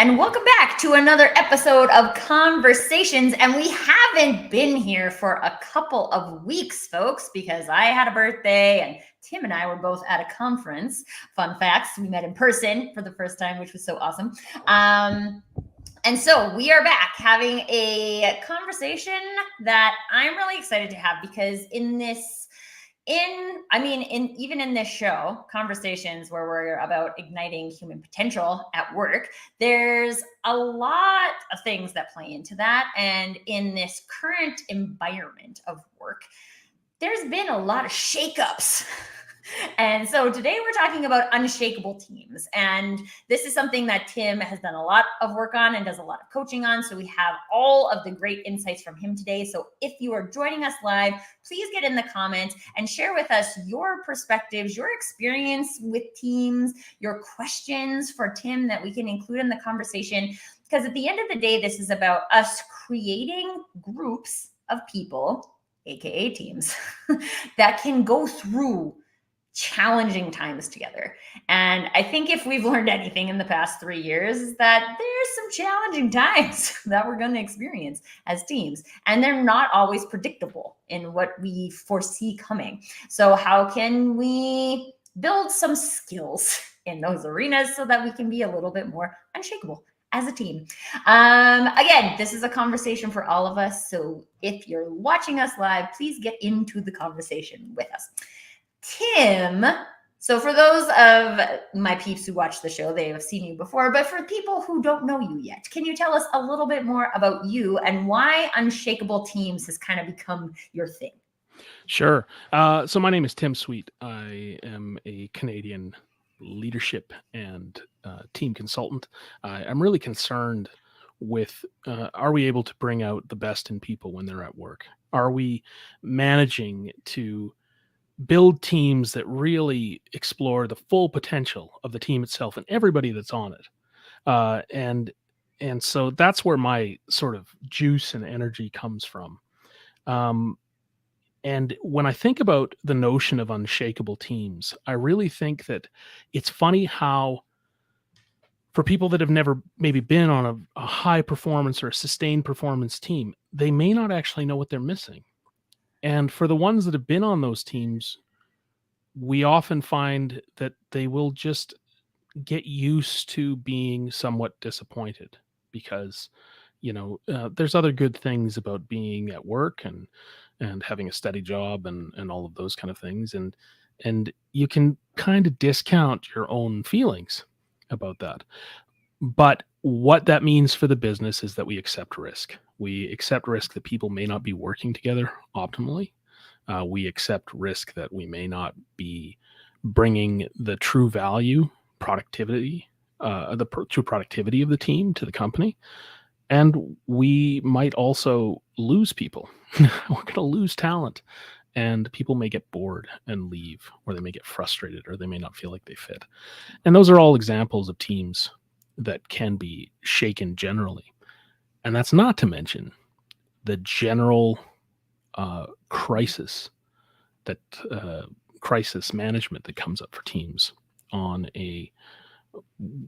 and welcome back to another episode of Conversations. And we haven't been here for a couple of weeks, folks, because I had a birthday and Tim and I were both at a conference. Fun facts, we met in person for the first time, which was so awesome. And so we are back having a conversation that I'm really excited to have, because even in this show, Conversations, where we're about igniting human potential at work, there's a lot of things that play into that. And in this current environment of work, there's been a lot of shakeups. And so today we're talking about unshakable teams. And this is something that Tim has done a lot of work on and does a lot of coaching on. So we have all of the great insights from him today. So if you are joining us live, please get in the comments and share with us your perspectives, your experience with teams, your questions for Tim that we can include in the conversation. Because at the end of the day, this is about us creating groups of people, aka teams, that can go through challenging times together. And I think if we've learned anything in the past 3 years, is that there's some challenging times that we're going to experience as teams, and they're not always predictable in what we foresee coming. So how can we build some skills in those arenas so that we can be a little bit more unshakable as a team? Again, this is a conversation for all of us. So if you're watching us live, please get into the conversation with us. Tim, so for those of my peeps who watch the show, they have seen you before, but for people who don't know you yet, can you tell us a little bit more about you and why Unshakable Teams has kind of become your thing? Sure. So my name is Tim Sweet. I am a Canadian leadership and team consultant. I'm really concerned with, are we able to bring out the best in people when they're at work? Are we managing to build teams that really explore the full potential of the team itself and everybody that's on it? And so that's where my sort of juice and energy comes from. And when I think about the notion of unshakable teams, I really think that it's funny how, for people that have never maybe been on a high performance or a sustained performance team, they may not actually know what they're missing. And for the ones that have been on those teams, we often find that they will just get used to being somewhat disappointed because, there's other good things about being at work and having a steady job and all of those kind of things. And you can kind of discount your own feelings about that. But what that means for the business is that we accept risk. We accept risk that people may not be working together optimally. We accept risk that we may not be bringing the true value, productivity, true productivity of the team to the company. And we might also lose people. We're going to lose talent, and people may get bored and leave, or they may get frustrated, or they may not feel like they fit. And those are all examples of teams that can be shaken generally. And that's not to mention the general crisis management that comes up for teams on a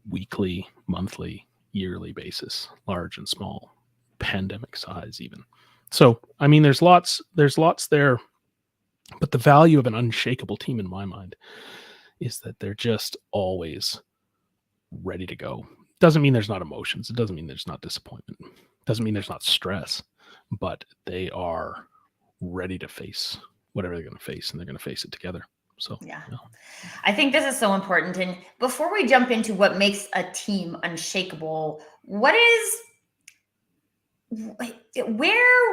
weekly, monthly, yearly basis, large and small, pandemic size even. So, I mean, there's lots there, but the value of an unshakable team in my mind is that they're just always ready to go. Doesn't mean there's not emotions. It doesn't mean there's not disappointment. Doesn't mean there's not stress, but they are ready to face whatever they're going to face, and they're going to face it together. So, yeah. I think this is so important. And before we jump into what makes a team unshakable, where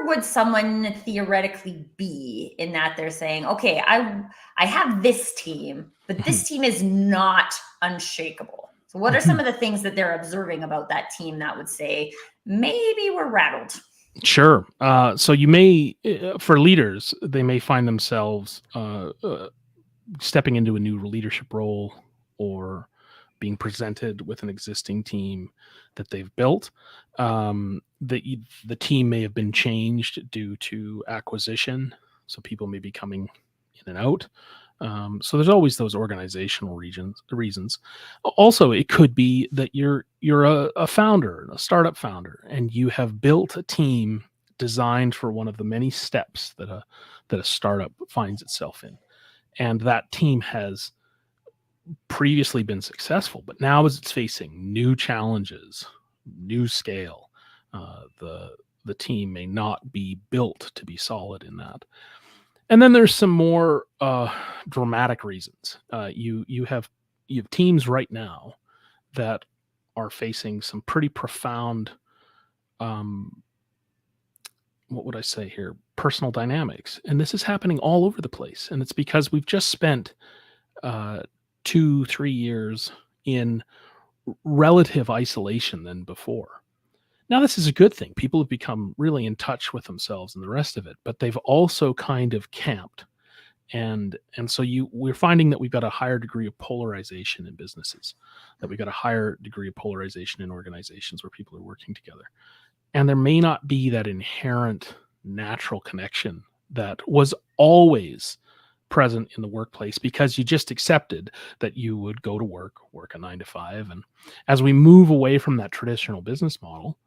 would someone theoretically be in that they're saying, okay, I have this team, but this team is not unshakable? So what are some of the things that they're observing about that team that would say, maybe we're rattled? Sure. So you may, for leaders, they may find themselves stepping into a new leadership role or being presented with an existing team that they've built. The team may have been changed due to acquisition. So people may be coming in and out. So there's always those organizational reasons. Also, it could be that you're a founder, a startup founder, and you have built a team designed for one of the many steps that a startup finds itself in, and that team has previously been successful, but now as it's facing new challenges, new scale, the team may not be built to be solid in that. And then there's some more dramatic reasons. You have teams right now that are facing some pretty profound, what would I say here, personal dynamics, and this is happening all over the place. And it's because we've just spent 2-3 years in relative isolation than before. Now, this is a good thing. People have become really in touch with themselves and the rest of it, but they've also kind of camped. And so we're finding that we've got a higher degree of polarization in businesses, that we've got a higher degree of polarization in organizations where people are working together. And there may not be that inherent natural connection that was always present in the workplace, because you just accepted that you would go to work a 9 to 5. And as we move away from that traditional business model,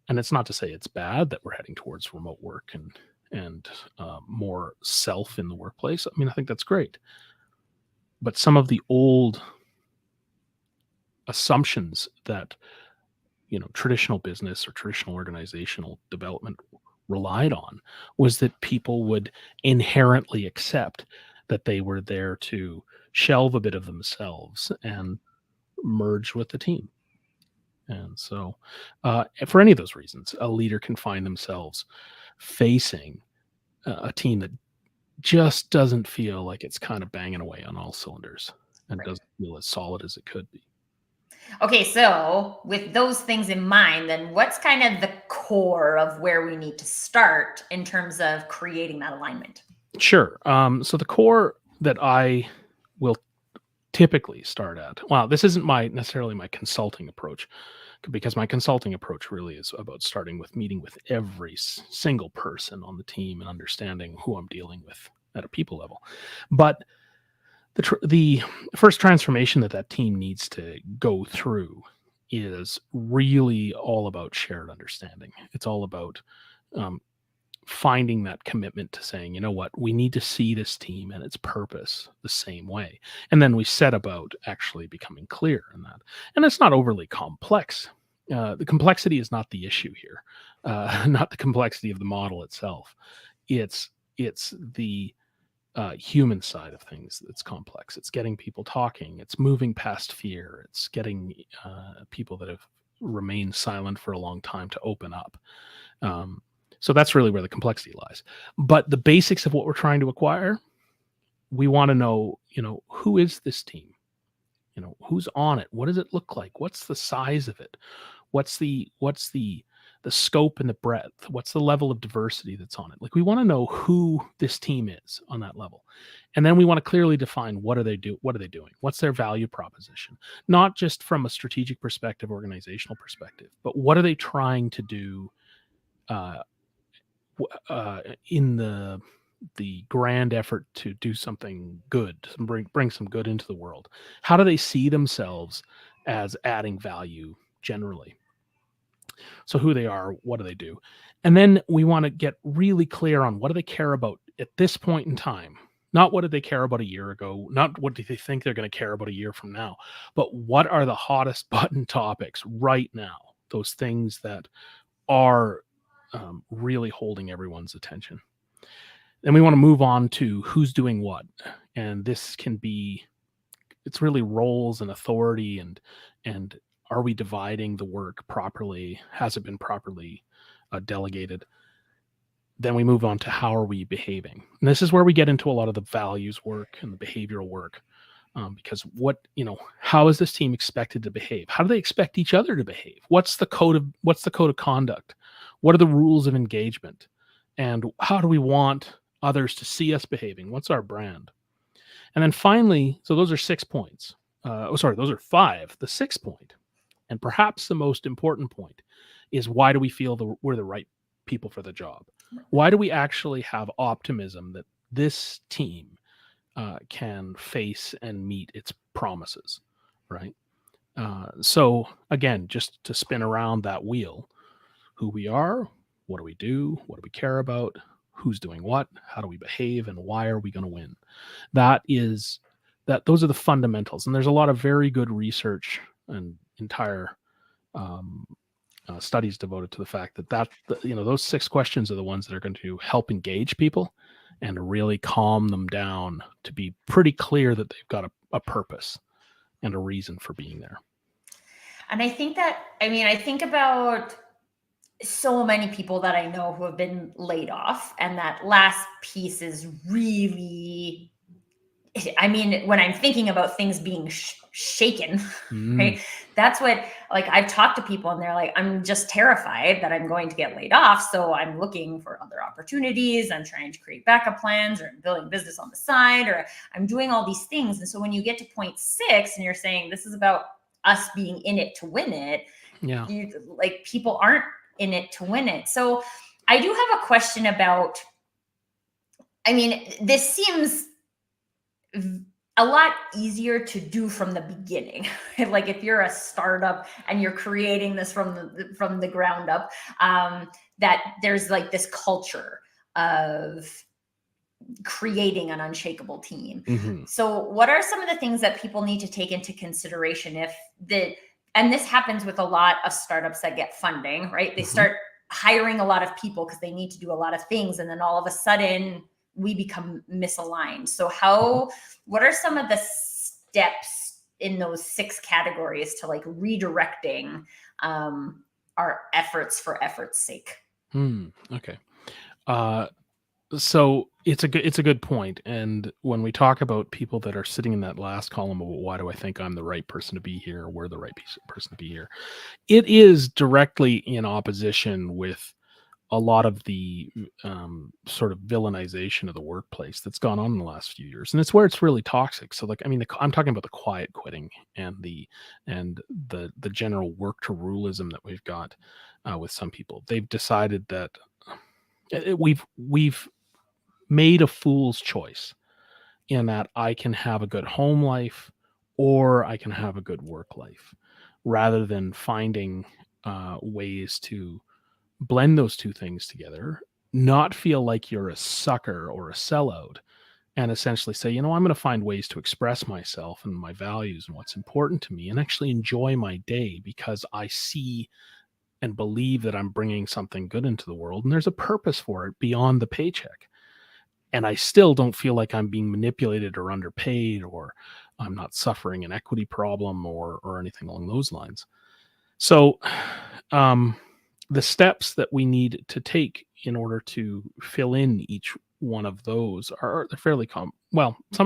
and it's not to say it's bad that we're heading towards remote work and more self in the workplace. I mean, I think that's great. But some of the old assumptions that, traditional business or traditional organizational development relied on was that people would inherently accept that they were there to shelve a bit of themselves and merge with the team. And so, for any of those reasons, a leader can find themselves facing a team that just doesn't feel like it's kind of banging away on all cylinders and Right. doesn't feel as solid as it could be. Okay, so with those things in mind, then what's kind of the core of where we need to start in terms of creating that alignment? Sure. So the core that I will typically start at, well, this isn't necessarily my consulting approach, because my consulting approach really is about starting with meeting with every single person on the team and understanding who I'm dealing with at a people level. But the first transformation that team needs to go through is really all about shared understanding. It's all about um, finding that commitment to saying, you know what, we need to see this team and its purpose the same way. And then we set about actually becoming clear in that. And it's not overly complex. The complexity is not the issue here, not the complexity of the model itself. It's the human side of things that's complex. It's getting people talking. It's moving past fear. It's getting people that have remained silent for a long time to open up. So that's really where the complexity lies. But the basics of what we're trying to acquire, we want to know, who is this team? Who's on it? What does it look like? What's the size of it? What's the scope and the breadth? What's the level of diversity that's on it? Like, we want to know who this team is on that level. And then we want to clearly define what are they doing? What's their value proposition? Not just from a strategic perspective, organizational perspective, but what are they trying to do in the grand effort to do something good, bring some good into the world? How do they see themselves as adding value generally? So who they are, what do they do? And then we want to get really clear on what do they care about at this point in time. Not what did they care about a year ago, not what do they think they're going to care about a year from now, but what are the hottest button topics right now, those things that are really holding everyone's attention. Then we want to move on to who's doing what. And this can be, it's really roles and authority and are we dividing the work properly? Has it been properly delegated? Then we move on to how are we behaving? And this is where we get into a lot of the values work and the behavioral work. Because how is this team expected to behave? How do they expect each other to behave? What's the code of conduct? What are the rules of engagement? And how do we want others to see us behaving? What's our brand? And then finally, so those are 6 points. Those are 5. The 6th point, and perhaps the most important point, is why do we feel we're the right people for the job? Why do we actually have optimism that this team can face and meet its promises, right? So again, just to spin around that wheel, who we are, what do we do, what do we care about, who's doing what, how do we behave, and why are we going to win? Those are the fundamentals, and there's a lot of very good research and entire um, studies devoted to the fact that those 6 questions are the ones that are going to help engage people and really calm them down to be pretty clear that they've got a purpose and a reason for being there. And I think I think about so many people that I know who have been laid off, and that last piece is really, when I'm thinking about things being shaken, right? That's what, like, I've talked to people and they're like, I'm just terrified that I'm going to get laid off. So I'm looking for other opportunities. I'm trying to create backup plans, or I'm building business on the side, or I'm doing all these things. And so when you get to point 6 and you're saying this is about us being in it to win it, yeah, people aren't in it to win it. So I do have a question about, this seems a lot easier to do from the beginning. Like if you're a startup and you're creating this from the ground up, that there's like this culture of creating an unshakable team. Mm-hmm. So what are some of the things that people need to take into consideration and this happens with a lot of startups that get funding, right? They start hiring a lot of people because they need to do a lot of things. And then all of a sudden we become misaligned. So what are some of the steps in those 6 categories to like redirecting our efforts for effort's sake? Okay. So it's a good point. And when we talk about people that are sitting in that last column of why do I think I'm the right person to be here, or we're the right person to be here, it is directly in opposition with a lot of the sort of villainization of the workplace that's gone on in the last few years, and it's where it's really toxic. So, like, I'm talking about the quiet quitting and the general work to ruleism that we've got with some people. They've decided that we've made a fool's choice in that I can have a good home life or I can have a good work life, rather than finding ways to blend those two things together, not feel like you're a sucker or a sellout, and essentially say, I'm going to find ways to express myself and my values and what's important to me, and actually enjoy my day because I see and believe that I'm bringing something good into the world, and there's a purpose for it beyond the paycheck. And I still don't feel like I'm being manipulated or underpaid, or I'm not suffering an equity problem or anything along those lines. So, the steps that we need to take in order to fill in each one of those are fairly some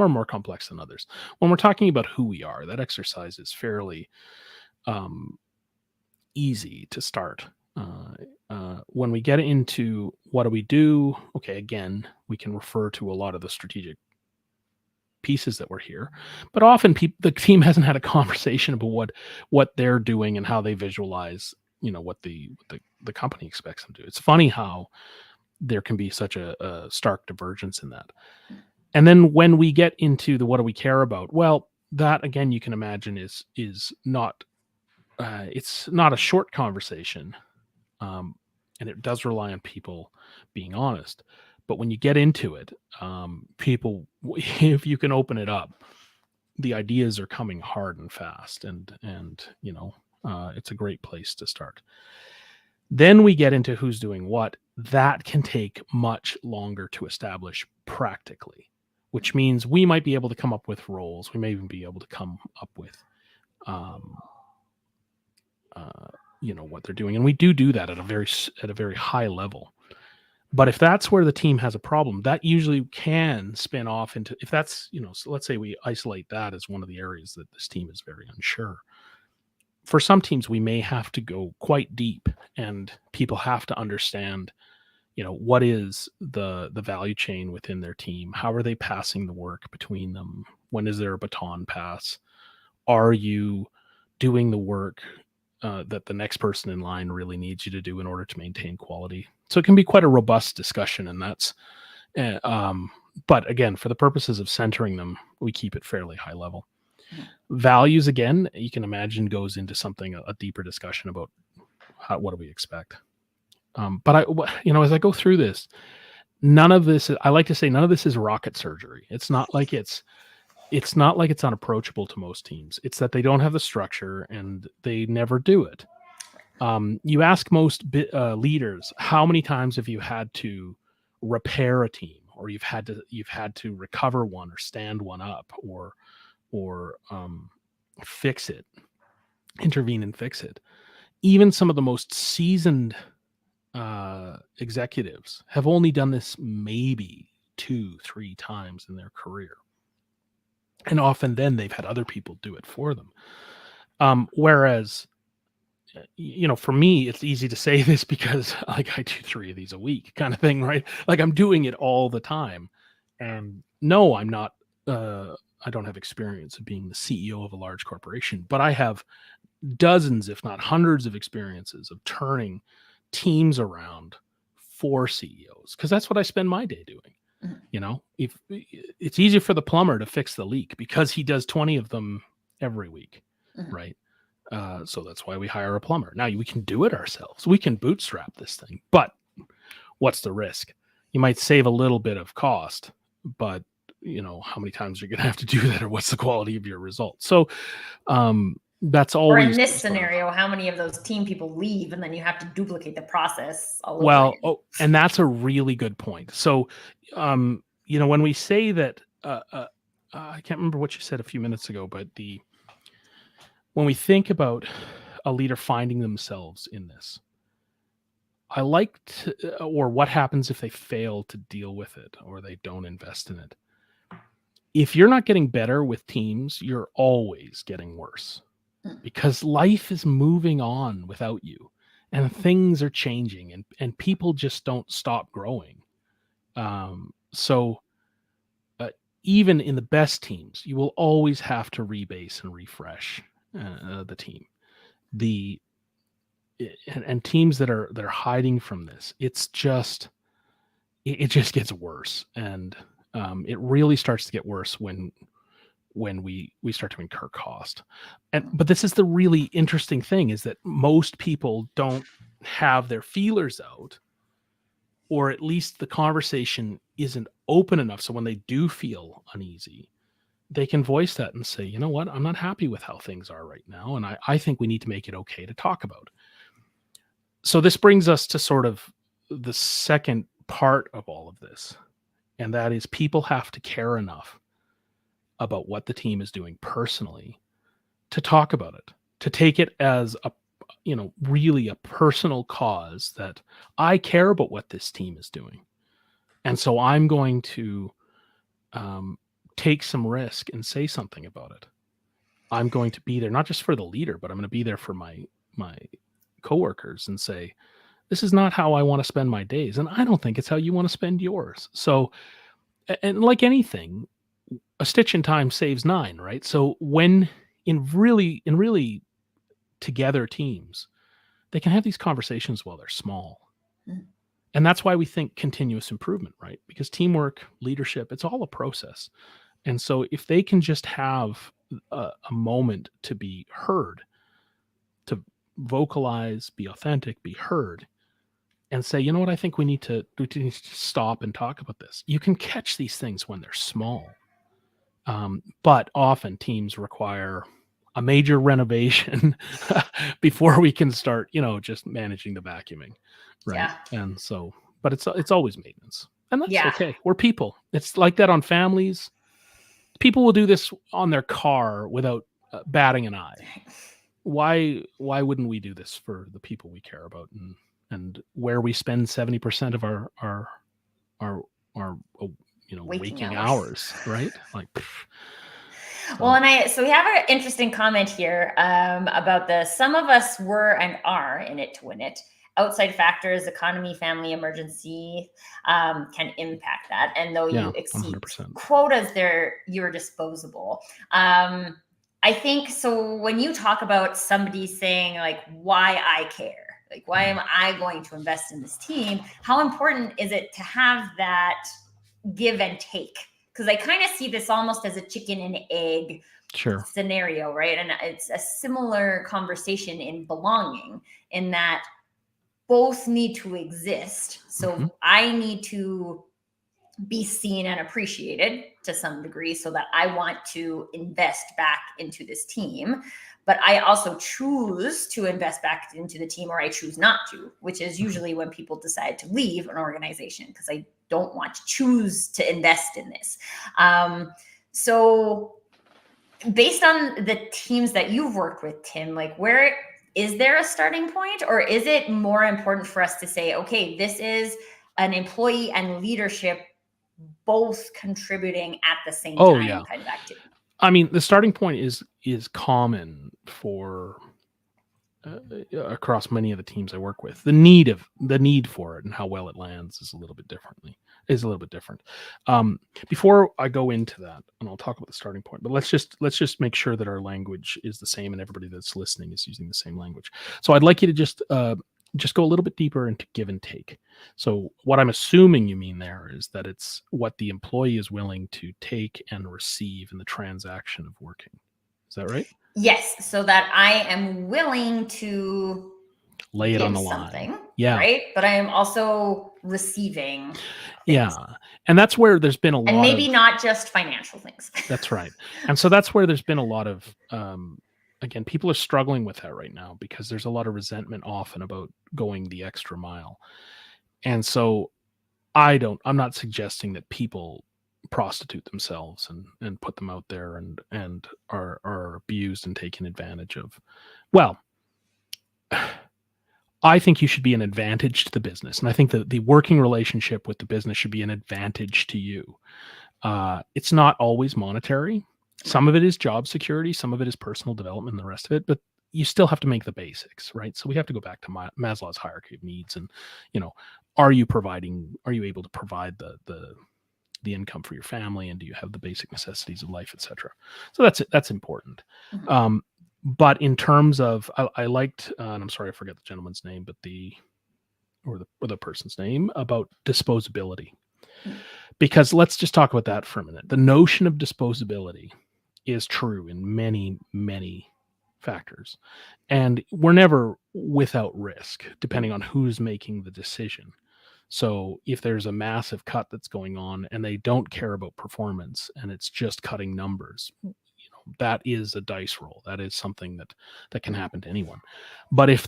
are more complex than others. When we're talking about who we are, that exercise is fairly easy to start. When we get into what do we do, okay, again, we can refer to a lot of the strategic pieces that were here, but often the team hasn't had a conversation about what they're doing and how they visualize what the company expects them to do. It's funny how there can be such a stark divergence in that. And then when we get into the what do we care about, well, that again, you can imagine is not it's not a short conversation, and it does rely on people being honest. But when you get into it, people, if you can open it up, the ideas are coming hard and fast, and it's a great place to start. Then we get into who's doing what. That can take much longer to establish practically, which means we might be able to come up with roles. We may even be able to come up with, what they're doing, and we do that at a very high level. But if that's where the team has a problem, that usually can spin off into, if that's, so let's say we isolate that as one of the areas that this team is very unsure. For some teams, we may have to go quite deep, and people have to understand, what is the value chain within their team? How are they passing the work between them? When is there a baton pass? Are you doing the work that the next person in line really needs you to do in order to maintain quality? So it can be quite a robust discussion, and that's But again, for the purposes of centering them, we keep it fairly high level. Mhm. Values, again, you can imagine goes into something, a deeper discussion about what do we expect. But as I go through this, none of this, I like to say, none of this is rocket surgery. It's not like it's unapproachable to most teams. It's that they don't have the structure and they never do it. You ask most leaders, how many times have you had to repair a team, or you've had to recover one, or stand one up, or fix it, intervene and fix it. Even some of the most seasoned executives have only done this maybe 2-3 times in their career, and often then they've had other people do it for them. Whereas, for me, it's easy to say this because like I do 3 of these a week, kind of thing, right? Like I'm doing it all the time, and no, I'm not. I don't have experience of being the CEO of a large corporation, but I have dozens, if not hundreds, of experiences of turning teams around for CEOs, because that's what I spend my day doing. If it's easy for the plumber to fix the leak because he does 20 of them every week, right? So that's why we hire a plumber. Now we can do it ourselves. We can bootstrap this thing, but what's the risk? You might save a little bit of cost, but how many times you're going to have to do that, or what's the quality of your results? So that's always. Or in this scenario, how many of those team people leave, and then you have to duplicate the process all over again? And that's a really good point. So, when we say that, I can't remember what you said a few minutes ago, but when we think about a leader finding themselves in this, I like to, or what happens if they fail to deal with it, or they don't invest in it. If you're not getting better with teams, you're always getting worse, because life is moving on without you, and things are changing, and people just don't stop growing. So even in the best teams, you will always have to rebase and refresh the team. And teams that are hiding from this, it just gets worse, and it really starts to get worse when we start to incur cost. But this is the really interesting thing, is that most people don't have their feelers out, or at least the conversation isn't open enough. So when they do feel uneasy, they can voice that and say, you know what, I'm not happy with how things are right now, and I think we need to make it okay to talk about. So this brings us to sort of the second part of all of this, and that is people have to care enough about what the team is doing personally to talk about it, to take it as a really a personal cause, that I care about what this team is doing, and so I'm going to take some risk and say something about it. I'm going to be there not just for the leader, but I'm going to be there for my coworkers and say, this is not how I want to spend my days, and I don't think it's how you want to spend yours. So, and like anything, a stitch in time saves 9, right? So when in really together teams, they can have these conversations while they're small. And that's why we think continuous improvement, right? Because teamwork, leadership, it's all a process. And so if they can just have a moment to be heard, to vocalize, be authentic, be heard, and say, you know what, I think we need to stop and talk about this. You can catch these things when they're small. But often teams require a major renovation before we can start, just managing the vacuuming, right? Yeah. And so, but it's always maintenance, and that's okay. We're people. It's like that on families. People will do this on their car without batting an eye. Why wouldn't we do this for the people we care about, and where we spend 70% of our waking hours, right? Like, well, and so we have an interesting comment here about this. Some of us were and are in it to win it. Outside factors, economy, family, emergency can impact that. And though you exceed 100%. quotas, you're disposable. I think so. When you talk about somebody saying like, why I care, why am I going to invest in this team? How important is it to have that give and take, because I kind of see this almost as a chicken and egg scenario, right? And it's a similar conversation in belonging, in that both need to exist. So I need to be seen and appreciated to some degree, so that I want to invest back into this team. But I also choose to invest back into the team, or I choose not to, which is usually when people decide to leave an organization, because I don't want to choose to invest in this. So based on the teams that you've worked with, Tim, like, where is there a starting point, or is it more important for us to say, okay, this is an employee and leadership both contributing at the same time kind of activity? I mean, the starting point is common for across many of the teams I work with. The need for it and how well it lands is a little bit different. Before I go into that, and I'll talk about the starting point, but let's just make sure that our language is the same and everybody that's listening is using the same language. So I'd like you to just go a little bit deeper into give and take. So what I'm assuming you mean there is that it's what the employee is willing to take and receive in the transaction of working. Is that right? Yes. So that I am willing to lay it on the something, line. Yeah. Right. But I am also receiving things. Yeah. And that's where there's been a lot and maybe not just financial things. That's right. And so that's where there's been a lot of again, people are struggling with that right now, because there's a lot of resentment often about going the extra mile. And so I'm not suggesting that people prostitute themselves and put them out there and are abused and taken advantage of. Well, I think you should be an advantage to the business. And I think that the working relationship with the business should be an advantage to you. It's not always monetary. Some of it is job security. Some of it is personal development and the rest of it. But you still have to make the basics, right? So we have to go back to Maslow's hierarchy of needs. And, are you able to provide the income for your family? And do you have the basic necessities of life, et cetera? So that's important. But in terms of, I liked, and I'm sorry, I forget the gentleman's name, but the person's name, about disposability. Because let's just talk about that for a minute. The notion of disposability is true in many, many factors. And we're never without risk, depending on who's making the decision. So if there's a massive cut that's going on and they don't care about performance and it's just cutting numbers, that is a dice roll. That is something that can happen to anyone. But if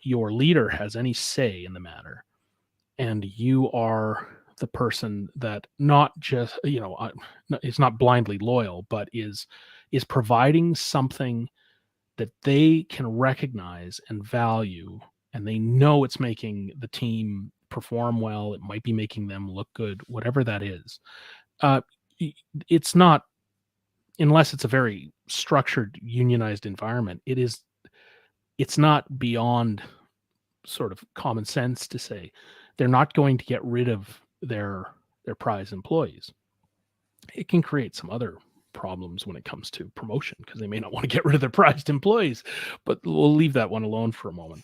your leader has any say in the matter, and you are the person that not just, is not blindly loyal, but is providing something that they can recognize and value, and they know it's making the team perform well, it might be making them look good, whatever that is. It's not, unless it's a very structured, unionized environment, it's not beyond sort of common sense to say they're not going to get rid of their prize employees. It can create some other problems when it comes to promotion, because they may not want to get rid of their prized employees, but we'll leave that one alone for a moment.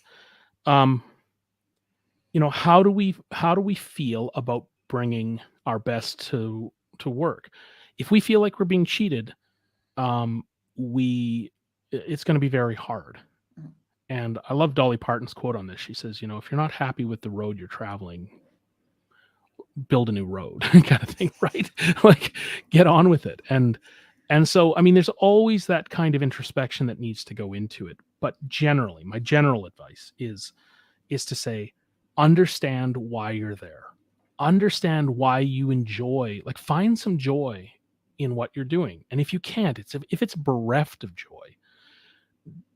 How do we feel about bringing our best to work? If we feel like we're being cheated, it's going to be very hard. And I love Dolly Parton's quote on this. She says, if you're not happy with the road you're traveling, build a new road, kind of thing, right? Like, get on with it. And so, I mean, there's always that kind of introspection that needs to go into it. But generally, my general advice is to say, understand why you're there. Understand why you enjoy, like, find some joy in what you're doing. And if you can't, if it's bereft of joy,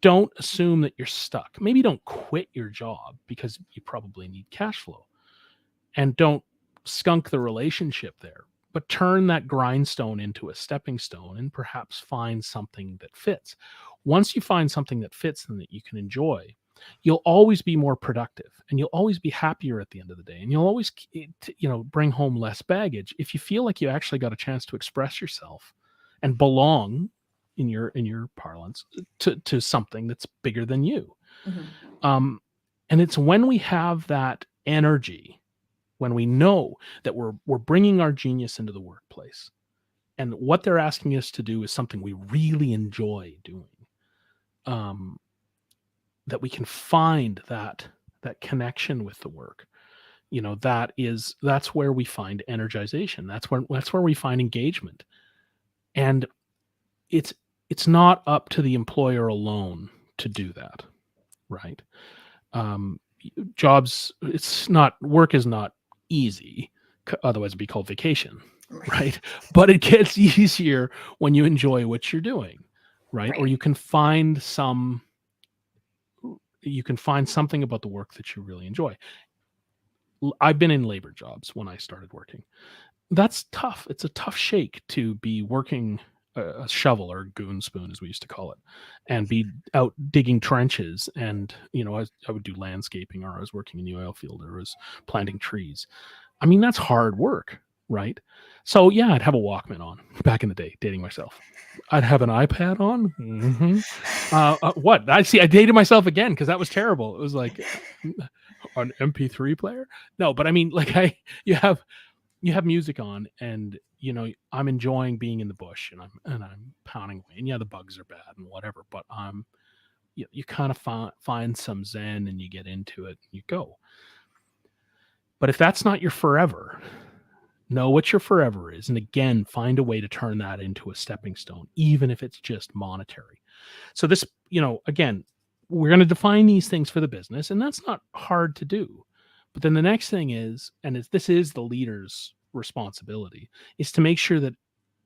don't assume that you're stuck. Maybe don't quit your job, because you probably need cash flow. And don't skunk the relationship there, but turn that grindstone into a stepping stone and perhaps find something that fits. Once you find something that fits and that you can enjoy, you'll always be more productive, and you'll always be happier at the end of the day. And you'll always, bring home less baggage if you feel like you actually got a chance to express yourself and belong, in your parlance, to something that's bigger than you. And it's when we have that energy, when we know that we're bringing our genius into the workplace, and what they're asking us to do is something we really enjoy doing, um, that we can find that connection with the work. That's where we find energization. That's where we find engagement. And it's it's not up to the employer alone to do that, right? um, Jobs, it's not, work is not easy, otherwise it'd be called vacation, right? But it gets easier when you enjoy what you're doing, right? Or Right. you can find something about the work that you really enjoy. I've been in labor jobs when I started working. That's tough. It's a tough shake to be working a shovel, or goon spoon as we used to call it, and be out digging trenches. And I would do landscaping, or I was working in the oil field, or I was planting trees. I mean, that's hard work, right? So yeah, I'd have a Walkman on back in the day, dating myself. I'd have an iPad on. What? I dated myself again, because that was terrible. It was like an MP3 player. No, but I mean, like, you have music on, and I'm enjoying being in the bush, and I'm pounding away, and yeah, the bugs are bad and whatever, but you kind of find some zen, and you get into it, and you go. But if that's not your forever, know what your forever is, and again, find a way to turn that into a stepping stone, even if it's just monetary. So this, again, we're going to define these things for the business, and that's not hard to do. But then the next thing is, and this is the leader's responsibility, is to make sure that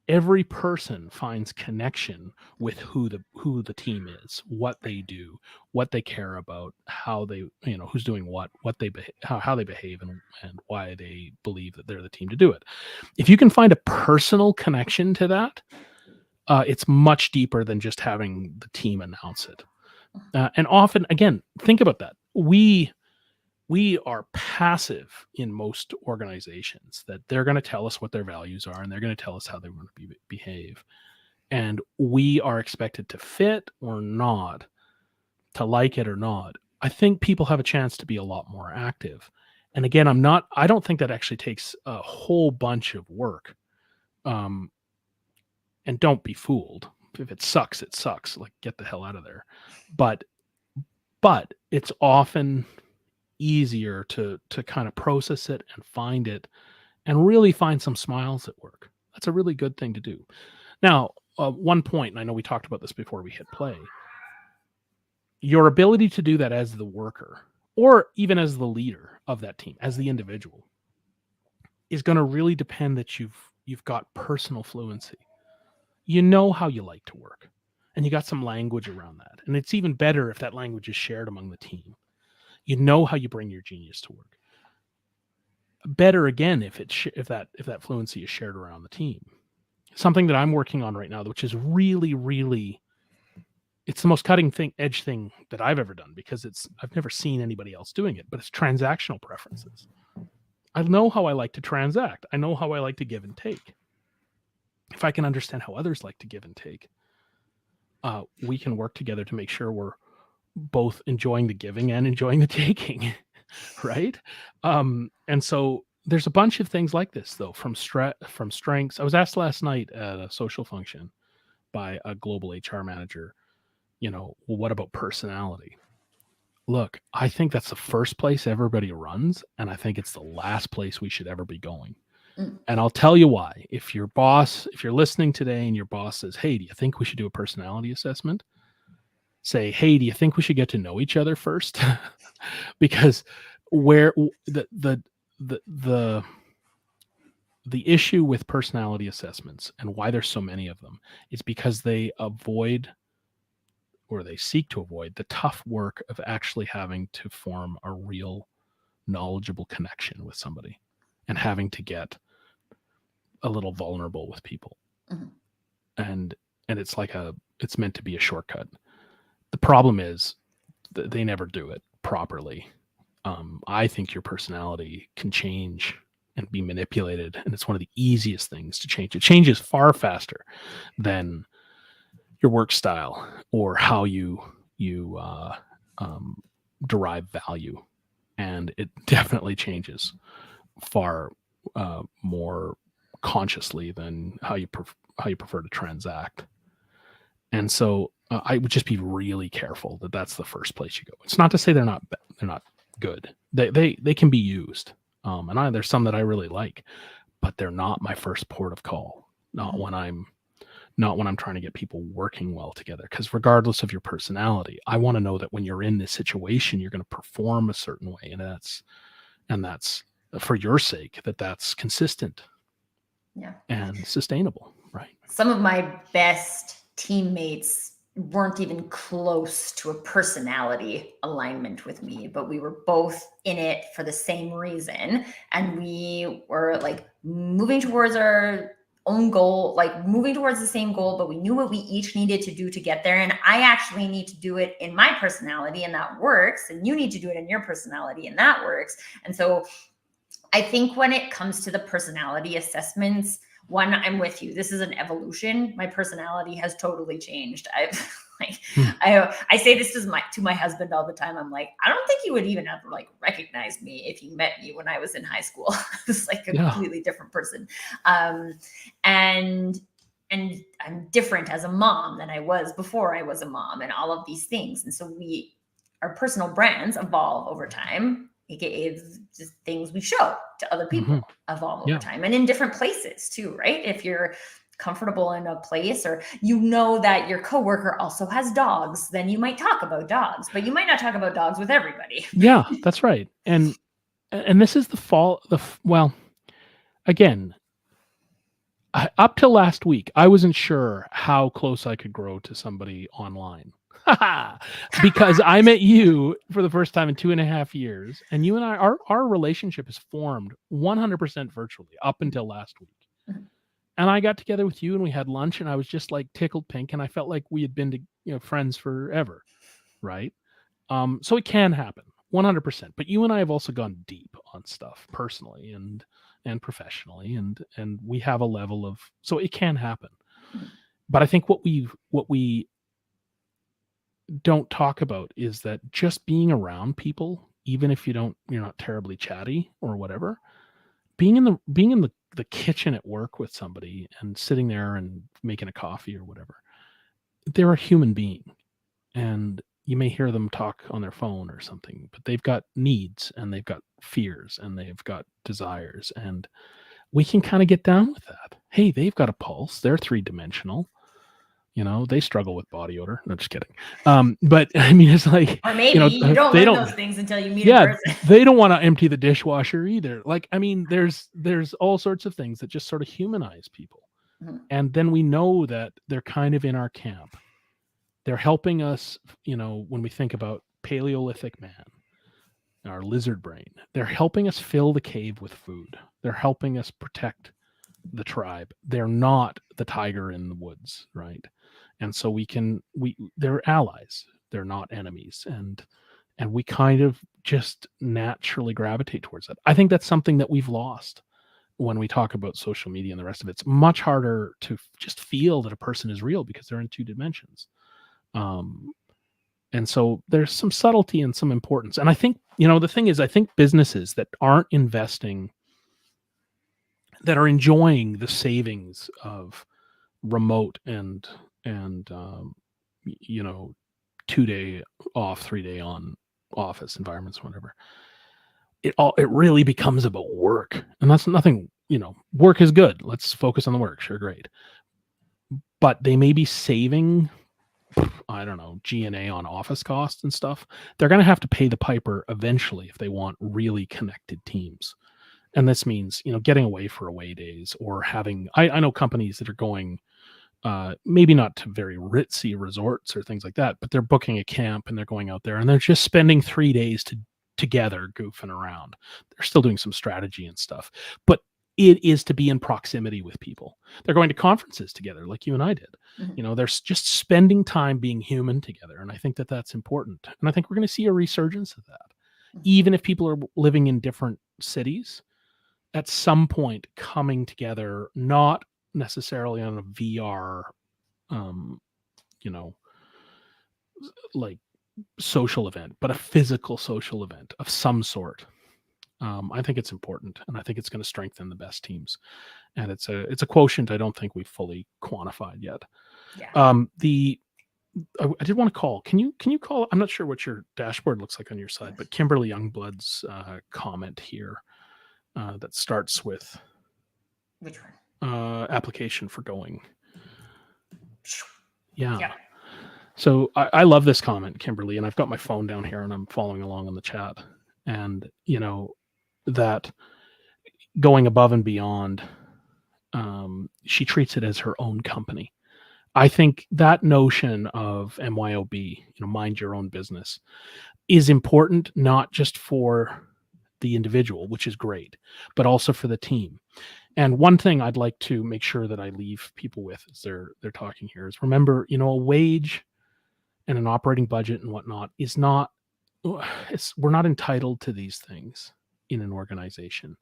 every person finds connection with who the team is, what they do, what they care about, how they, who's doing what they how they behave, and why they believe that they're the team to do it. If you can find a personal connection to that, it's much deeper than just having the team announce it. And often, again, think about that. We are passive in most organizations, that they're going to tell us what their values are, and they're going to tell us how they want to behave. And we are expected to fit or not, to like it or not. I think people have a chance to be a lot more active. And again, I don't think that actually takes a whole bunch of work. And don't be fooled. If it sucks, it sucks. Like, get the hell out of there. But it's often easier to kind of process it and find it, and really find some smiles at work. That's a really good thing to do. Now, one point, and I know we talked about this before we hit play, your ability to do that as the worker, or even as the leader of that team, as the individual, is going to really depend that you've got personal fluency. You know how you like to work, and you got some language around that. And it's even better if that language is shared among the team. You know how you bring your genius to work. Better again if that fluency is shared around the team. Something that I'm working on right now, which is really, really, it's the most cutting edge thing that I've ever done, because I've never seen anybody else doing it, but it's transactional preferences. I know how I like to transact. I know how I like to give and take. If I can understand how others like to give and take, we can work together to make sure we're both enjoying the giving and enjoying the taking, right? And so there's a bunch of things like this, though, from strengths. I was asked last night at a social function by a global HR manager, well, what about personality? Look, I think that's the first place everybody runs, and I think it's the last place we should ever be going. And I'll tell you why. If you're listening today and your boss says, "Hey, do you think we should do a personality assessment?" Say, "Hey, do you think we should get to know each other first?" Because where the issue with personality assessments, and why there's so many of them, is because they avoid, or they seek to avoid, the tough work of actually having to form a real knowledgeable connection with somebody, and having to get a little vulnerable with people. Mm-hmm. And it's meant to be a shortcut. The problem is they never do it properly. I think your personality can change and be manipulated, and it's one of the easiest things to change. It changes far faster than your work style, or how you derive value, and it definitely changes far more consciously than how you prefer to transact. And so I would just be really careful that that's the first place you go. It's not to say they're not good. They can be used, and there's some that I really like, but they're not my first port of call. Not when I'm trying to get people working well together. Because regardless of your personality, I want to know that when you're in this situation, you're going to perform a certain way, and that's for your sake, that's consistent, and sustainable, right? Some of my best teammates weren't even close to a personality alignment with me, but we were both in it for the same reason, and we were like moving towards our own goal, like moving towards the same goal, but we knew what we each needed to do to get there. And I actually need to do it in my personality, and that works, and you need to do it in your personality, and that works. And so I think when it comes to the personality assessments, one, I'm with you. This is an evolution. My personality has totally changed. I say this to my husband all the time. I'm like, I don't think you would even ever like recognize me if you met me when I was in high school. I was like a completely different person. And I'm different as a mom than I was before I was a mom, and all of these things. And so our personal brands evolve over time. AKA just things we show to other people evolve over time, and in different places too, right? If you're comfortable in a place, or you know that your coworker also has dogs, then you might talk about dogs, but you might not talk about dogs with everybody. Yeah, that's right. And this is well, again, up till last week, I wasn't sure how close I could grow to somebody online. Because I met you for the first time in 2.5 years, and you and I, our relationship is formed 100% virtually up until last week. And I got together with you and we had lunch, and I was just like tickled pink, and I felt like we had been friends forever, right? So it can happen 100%. But you and I have also gone deep on stuff personally and professionally, and we have a level of, so it can happen. But I think what we don't talk about is that just being around people, even if you're not terribly chatty or whatever, being in the kitchen at work with somebody and sitting there and making a coffee or whatever, they're a human being, and you may hear them talk on their phone or something, but they've got needs and they've got fears and they've got desires, and we can kind of get down with that. Hey, they've got a pulse. They're 3-dimensional. They struggle with body odor. No, just kidding. But I mean, it's like, or maybe you don't learn those things until you meet a person. They don't want to empty the dishwasher either. Like, I mean, there's all sorts of things that just sort of humanize people. And then we know that they're kind of in our camp. They're helping us, when we think about Paleolithic man, our lizard brain, they're helping us fill the cave with food. They're helping us protect the tribe. They're not the tiger in the woods, right? And so they're allies. They're not enemies. And we kind of just naturally gravitate towards that. I think that's something that we've lost when we talk about social media and the rest of it. It's much harder to just feel that a person is real because they're in 2 dimensions. And so there's some subtlety and some importance. And I think, the thing is, I think businesses that aren't investing, that are enjoying the savings of remote and 2-day off, 3-day on office environments, whatever, it really becomes about work. And that's nothing, work is good. Let's focus on the work. Sure, great. But they may be saving, I don't know, G&A on office costs and stuff. They're going to have to pay the piper eventually if they want really connected teams. And this means, getting away for away days, or having, I know companies that are going, maybe not to very ritzy resorts or things like that, but they're booking a camp and they're going out there and they're just spending 3 days together goofing around. They're still doing some strategy and stuff, but it is to be in proximity with people. They're going to conferences together like you and I did. They're just spending time being human together. And I think that that's important. And I think we're going to see a resurgence of that. Even if people are living in different cities, at some point coming together, not necessarily on a VR, like social event, but a physical social event of some sort. I think it's important, and I think it's going to strengthen the best teams. And it's a quotient I don't think we've fully quantified yet. Yeah. I did want to call. Can you call? I'm not sure what your dashboard looks like on your side, but Kimberly Youngblood's comment here that starts with Which one? application for going. Yeah. Yeah. So I love this comment, Kimberly, and I've got my phone down here and I'm following along on the chat. And that going above and beyond, she treats it as her own company. I think that notion of MYOB, mind your own business, is important not just for the individual, which is great, but also for the team. And one thing I'd like to make sure that I leave people with as they're talking here is, remember, a wage and an operating budget and whatnot is not, we're not entitled to these things in an organization.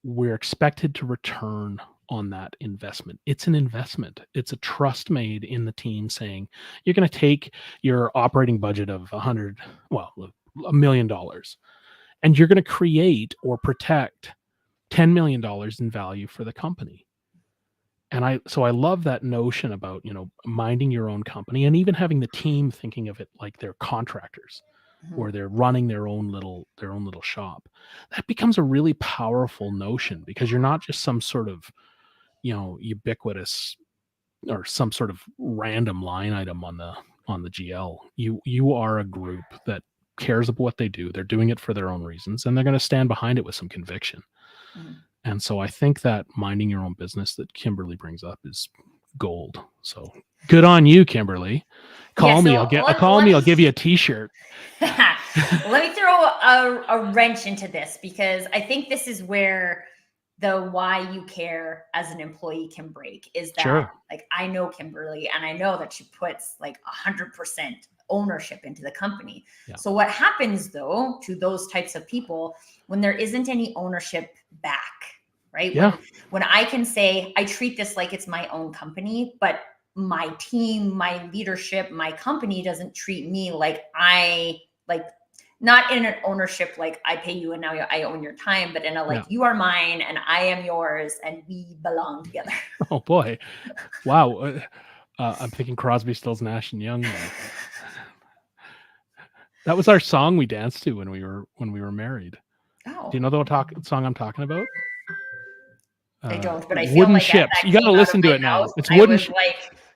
We're expected to return on that investment. It's an investment. It's a trust made in the team saying, you're going to take your operating budget of $1 million, and you're going to create or protect $10 million in value for the company. And I love that notion about, minding your own company, and even having the team thinking of it like they're contractors, or they're running their own little shop. That becomes a really powerful notion, because you're not just some sort of, ubiquitous or some sort of random line item on the GL. You are a group that cares about what they do. They're doing it for their own reasons, and they're going to stand behind it with some conviction. And so I think that minding your own business that Kimberly brings up is gold. So good on you, Kimberly. Call me. I'll give you a t-shirt. Let me throw a wrench into this, because I think this is where the why you care as an employee can break, is that Sure. Like, I know Kimberly, and I know that she puts like 100% ownership into the company. Yeah. So what happens though to those types of people when there isn't any ownership back, right? Yeah. When I can say, I treat this like it's my own company, but my team, my leadership, my company doesn't treat me like not in an ownership, like I pay you and now I own your time, but in a like, you are mine and I am yours and we belong together. Oh boy. Wow. I'm thinking Crosby, Stills, Nash and Young. That was our song we danced to when we were married. Oh. Do you know the song I'm talking about? I don't, but I feel Wooden like Ships. You got to listen to it now. It's Wooden Ships.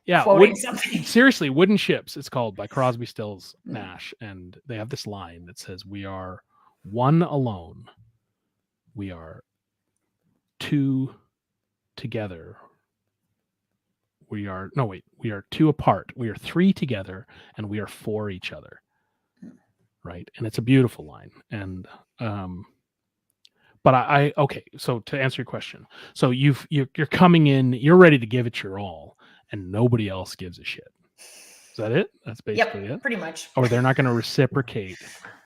Something. Seriously, Wooden Ships. It's called, by Crosby, Stills, Nash, and they have this line that says, "We are one alone. We are two together. We are two apart. We are three together, and we are for each other." Right, and it's a beautiful line. And but okay. So to answer your question, so you're coming in, you're ready to give it your all, and nobody else gives a shit. Is that it? That's basically it? Pretty much. Or they're not going to reciprocate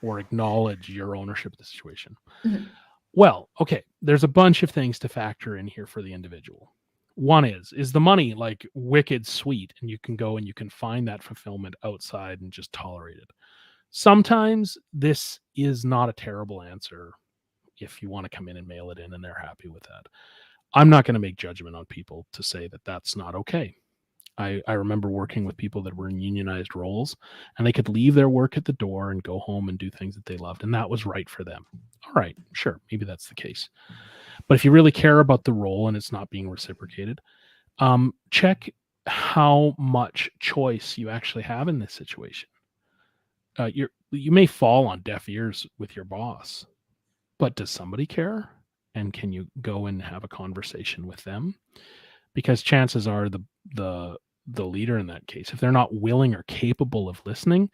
or acknowledge your ownership of the situation. Mm-hmm. Well, okay, there's a bunch of things to factor in here for the individual. One is the money like wicked sweet, and you can go and you can find that fulfillment outside and just tolerate it. Sometimes this is not a terrible answer if you want to come in and mail it in and they're happy with that. I'm not going to make judgment on people to say that that's not okay. I remember working with people that were in unionized roles, and they could leave their work at the door and go home and do things that they loved, and that was right for them. All right, sure, maybe that's the case. But if you really care about the role and it's not being reciprocated, check how much choice you actually have in this situation. You may fall on deaf ears with your boss, but does somebody care? And can you go and have a conversation with them? Because chances are the leader in that case, if they're not willing or capable of listening,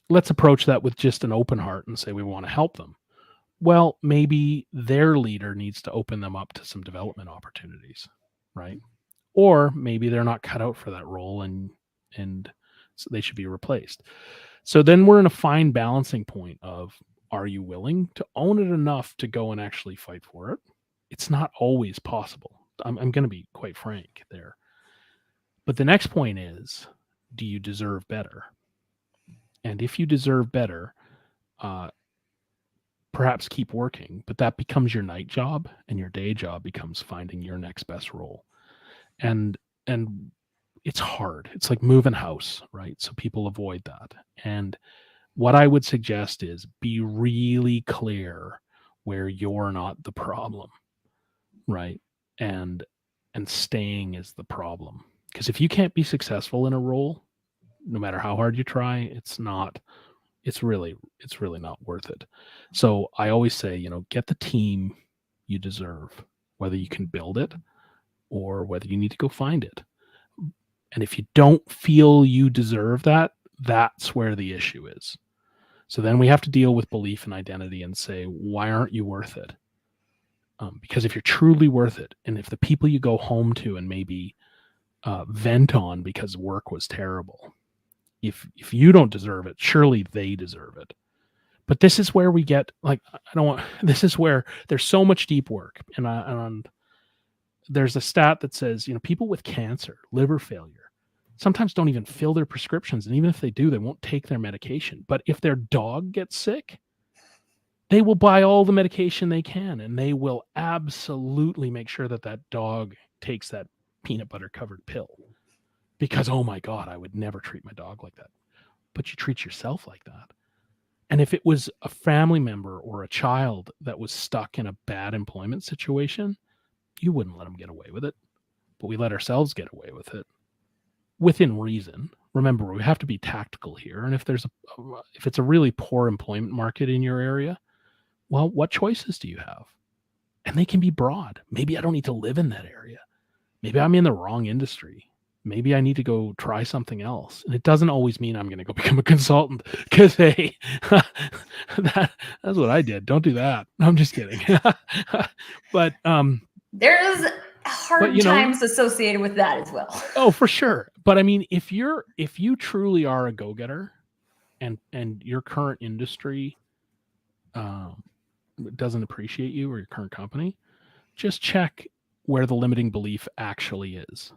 let's approach that with just an open heart and say we want to help them. Well, maybe their leader needs to open them up to some development opportunities, right? Or maybe they're not cut out for that role and so they should be replaced. So then we're in a fine balancing point of, are you willing to own it enough to go and actually fight for it? It's not always possible. I'm going to be quite frank there. But the next point is, do you deserve better? And if you deserve better, perhaps keep working, but that becomes your night job, and your day job becomes finding your next best role. And it's hard. It's like moving house, right? So people avoid that. And what I would suggest is be really clear where you're not the problem, right? And staying is the problem. Because if you can't be successful in a role, no matter how hard you try, it's really not worth it. So I always say, get the team you deserve, whether you can build it or whether you need to go find it. And if you don't feel you deserve that, that's where the issue is. So then we have to deal with belief and identity and say, why aren't you worth it? Because if you're truly worth it, and if the people you go home to and maybe vent on because work was terrible, if you don't deserve it, surely they deserve it. But this is where we get this is where there's so much deep work. And there's a stat that says, people with cancer, liver failure, sometimes don't even fill their prescriptions. And even if they do, they won't take their medication. But if their dog gets sick, they will buy all the medication they can, and they will absolutely make sure that dog takes that peanut butter covered pill. Because, oh my God, I would never treat my dog like that. But you treat yourself like that. And if it was a family member or a child that was stuck in a bad employment situation, you wouldn't let them get away with it. But we let ourselves get away with it within reason. Remember, we have to be tactical here. And if it's a really poor employment market in your area, well, what choices do you have? And they can be broad. Maybe I don't need to live in that area. Maybe I'm in the wrong industry. Maybe I need to go try something else. And it doesn't always mean I'm going to go become a consultant, because, hey, that's what I did. Don't do that. I'm just kidding. But there's hard times associated with that as well. Oh, for sure. But I mean, if you truly are a go-getter and your current industry doesn't appreciate you, or your current company, just check where the limiting belief actually is.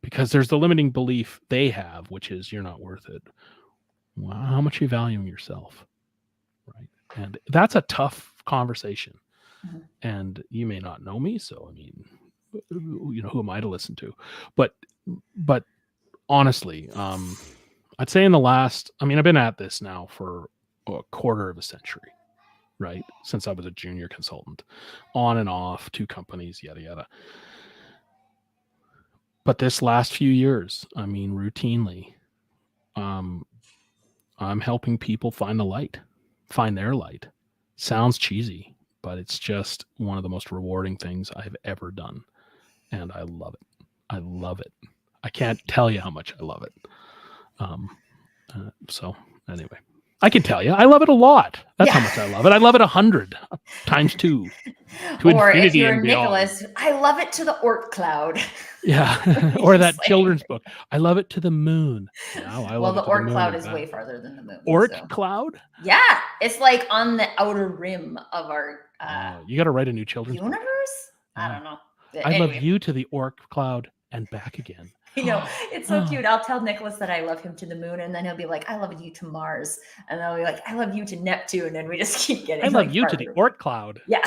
Because there's the limiting belief they have, which is you're not worth it. Well, how much are you valuing yourself? Right. And that's a tough conversation. Mm-hmm. And you may not know me, so I mean, who am I to listen to? But honestly, I'd say I've been at this now for a quarter of a century, right? Since I was a junior consultant, on and off, 2 companies, yada, yada. But this last few years, routinely, I'm helping people find their light. Sounds cheesy, but it's just one of the most rewarding things I've ever done. And I love it. I love it. I can't tell you how much I love it. So anyway, I can tell you, I love it a lot. That's how much I love it. I love it 100 times 2. To or infinity if you're and Nicholas, beyond. I love it to the Oort cloud. Yeah. Or that children's book. I love it to the moon. Well, the Oort cloud is way farther than the moon. Oort cloud? Yeah. It's like on the outer rim of our you got to write a new children's universe? book. I don't know. I love you to the Oort cloud and back again. It's so cute. I'll tell Nicholas that I love him to the moon, and then he'll be like, I love you to Mars. And then I'll be like, I love you to Neptune. And we just keep getting I love you farther. To the Oort cloud. Yeah.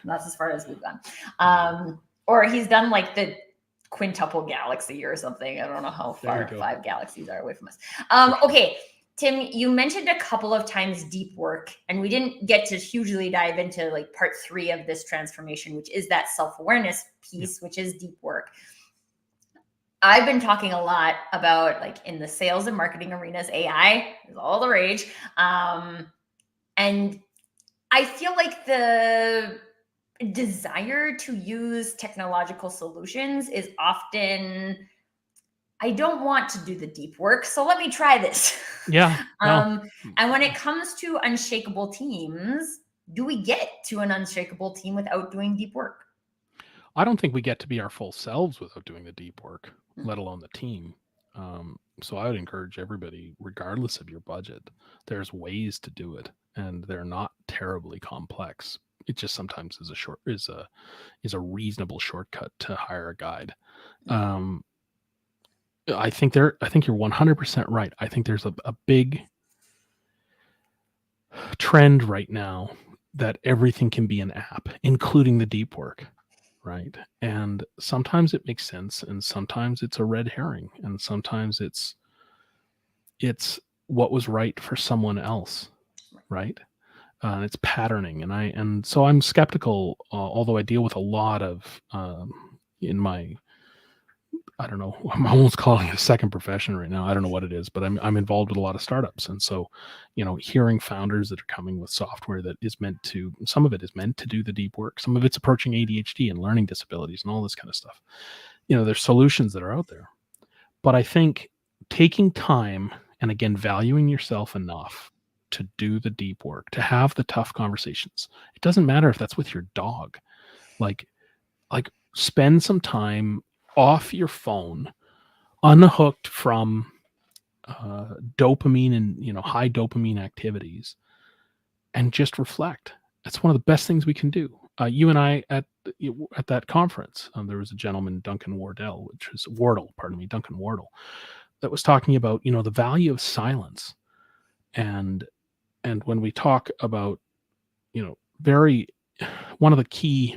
That's as far as we've gone. Or he's done like the quintuple galaxy or something. I don't know how far 5 galaxies are away from us. Okay. Tim, you mentioned a couple of times deep work, and we didn't get to hugely dive into like part 3 of this transformation, which is that self-awareness piece, which is deep work. I've been talking a lot about, like, in the sales and marketing arenas, AI is all the rage. And I feel like the desire to use technological solutions is often, I don't want to do the deep work, so let me try this. Yeah. And when it comes to unshakable teams, do we get to an unshakable team without doing deep work? I don't think we get to be our full selves without doing the deep work, let alone the team. So I would encourage everybody, regardless of your budget, there's ways to do it, and they're not terribly complex. It just sometimes is a reasonable shortcut to hire a guide. I think you're 100% right. I think there's a big trend right now that everything can be an app, including the deep work, right? And sometimes it makes sense, and sometimes it's a red herring, and sometimes it's what was right for someone else, right? It's patterning, and so I'm skeptical. Although I deal with a lot of in my, I don't know, I'm almost calling it a second profession right now. I don't know what it is, but I'm involved with a lot of startups, and so hearing founders that are coming with software that is meant to, some of it is meant to do the deep work, some of it's approaching ADHD and learning disabilities and all this kind of stuff. There's solutions that are out there, but I think taking time and again valuing yourself enough to do the deep work, to have the tough conversations. It doesn't matter if that's with your dog. Like spend some time off your phone, unhooked from dopamine and high dopamine activities, and just reflect. That's one of the best things we can do. You and I at that conference, there was a gentleman, Duncan Wardle, Duncan Wardle, that was talking about the value of silence, and when we talk about very one of the key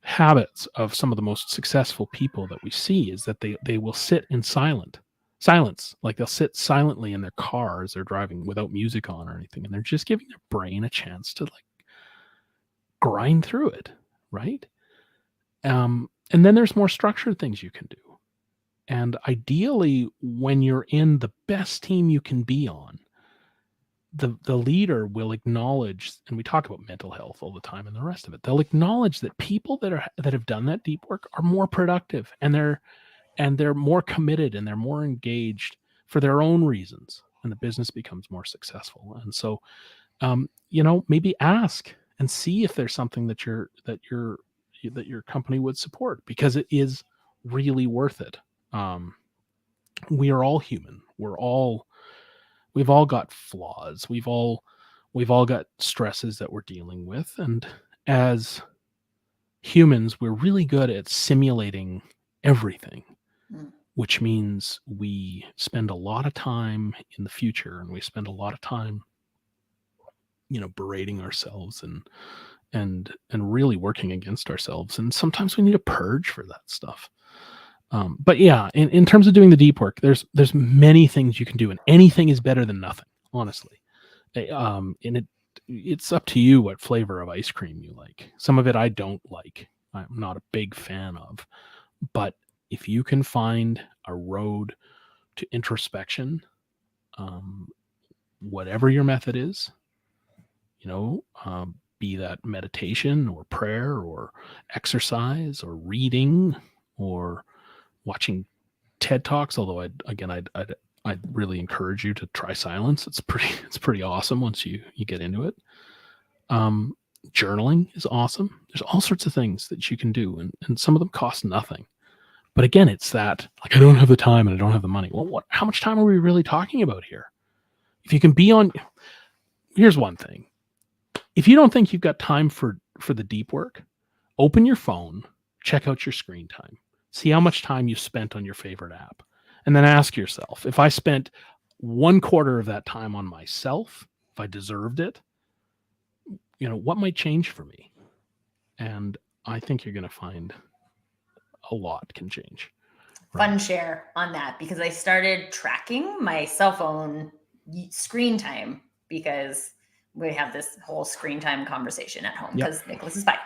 habits of some of the most successful people that we see is that they will sit in silence. Like they'll sit silently in their car as they're driving without music on or anything, and they're just giving their brain a chance to like grind through it, right? And then there's more structured things you can do. And ideally, when you're in the best team you can be on, the leader will acknowledge, and we talk about mental health all the time and the rest of it, they'll acknowledge that people that have done that deep work are more productive, and they're more committed, and they're more engaged for their own reasons, and the business becomes more successful. And so maybe ask and see if there's something that your company would support, because it is really worth it. We are all human. We've all got flaws. We've all got stresses that we're dealing with. And as humans, we're really good at simulating everything, which means we spend a lot of time in the future, and we spend a lot of time, berating ourselves and really working against ourselves. And sometimes we need a purge for that stuff. But yeah, in terms of doing the deep work, there's many things you can do, and anything is better than nothing, honestly. And it's up to you what flavor of ice cream you like. Some of it I don't like. I'm not a big fan of. But if you can find a road to introspection, whatever your method is, be that meditation or prayer or exercise or reading or watching TED Talks, although I'd really encourage you to try silence. It's pretty awesome once you get into it. Journaling is awesome. There's all sorts of things that you can do, and some of them cost nothing. But again, it's that, like, I don't have the time and I don't have the money. Well, how much time are we really talking about here? If you can be on, here's one thing. If you don't think you've got time for the deep work, open your phone, check out your screen time. See how much time you've spent on your favorite app. And then ask yourself, if I spent 1/4 of that time on myself, if I deserved it, what might change for me? And I think you're going to find a lot can change. Right? Fun share on that, because I started tracking my cell phone screen time, because we have this whole screen time conversation at home, because Nicholas is 5.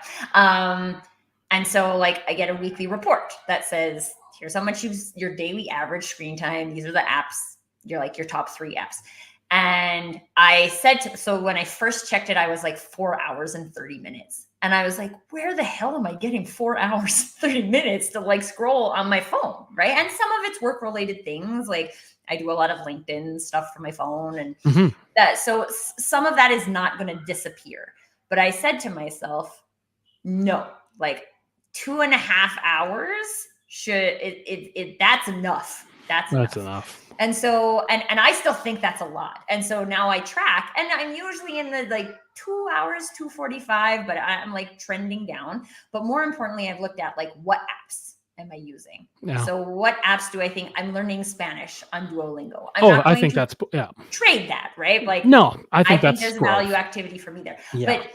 And so like I get a weekly report that says, here's how much your daily average screen time. These are the apps, your top 3 apps. And I said, so when I first checked it, I was like 4 hours and 30 minutes. And I was like, where the hell am I getting 4 hours, 30 minutes to like scroll on my phone, right? And some of it's work-related things. Like I do a lot of LinkedIn stuff from my phone, and that. So some of that is not going to disappear. But I said to myself, no, like 2.5 hours that's enough. That's enough. And so, and I still think that's a lot. And so now I track, and I'm usually in the like 2 hours, 2:45, but I'm like trending down. But more importantly, I've looked at like what apps am I using? Yeah. So what apps do I think I'm learning Spanish on Duolingo? I'm Oh, not I going think to that's yeah. trade that, right? Like, No, I I think think that's there's a growth. value activity for me there. Yeah. But